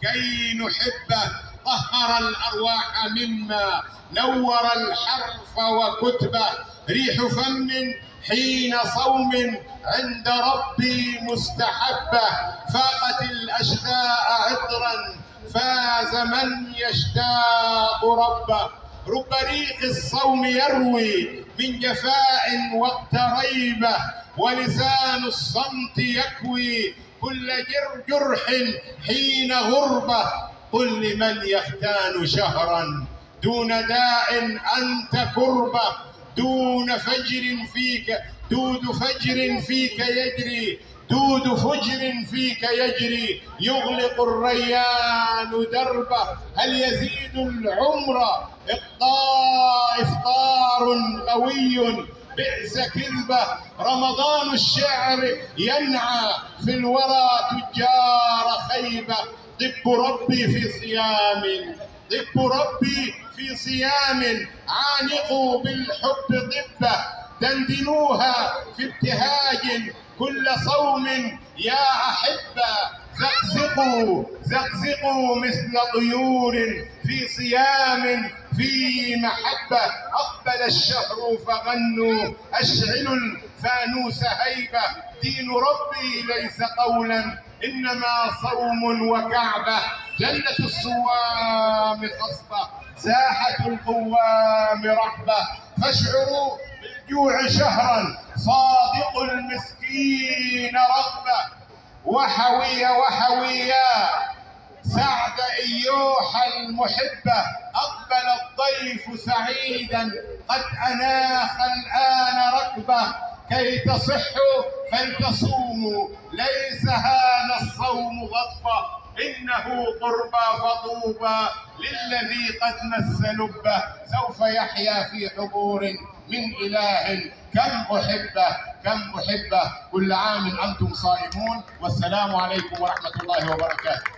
كي نحبه. طهر الأرواح مما نور الحرف وكتبه. ريح فم حين صوم عند ربي مستحبة. فاقت الأشقاء عطرا فاز من يشتاق ربه. رب ريق الصوم يروي من جفاء وقت ريبة. ولسان الصمت يكوي كل جرح حين غربة. قل لمن يختان شهرا دون داء أنت كربة. دود فجر فيك يجري. دود فجر فيك يجري. يغلق الريان دربه. هل يزيد العمر إفطار غوي بئس كذبه. رمضان الشعر ينعى في الورى تجار خيبه. طب ربي في صيام عانقوا بالحب طبه. دندنوها في ابتهاج كل صوم يا أحبة. زقزقوا مثل طيور في صيام في محبة. أقبل الشهر فغنوا أشعلوا الفانوس هيبة. دين ربي ليس قولا إنما صوم وكعبة. جنة الصوام خصبة ساحة القوام رحبة. فاشعروا بالجوع شهرا صادق المسكين رغبة. وحويا سعد أيوح المحبة. أقبل الضيف سعيدا قد أناخ الآن ركبة. كي تصحوا فلتصوموا ليس هذا الصوم غضبة. إنه قربى فطوبى للذي قد مس لبه. سوف يحيا في حضور من إله كم أحبه. كل عام أنتم صائمون. والسلام عليكم ورحمة الله وبركاته.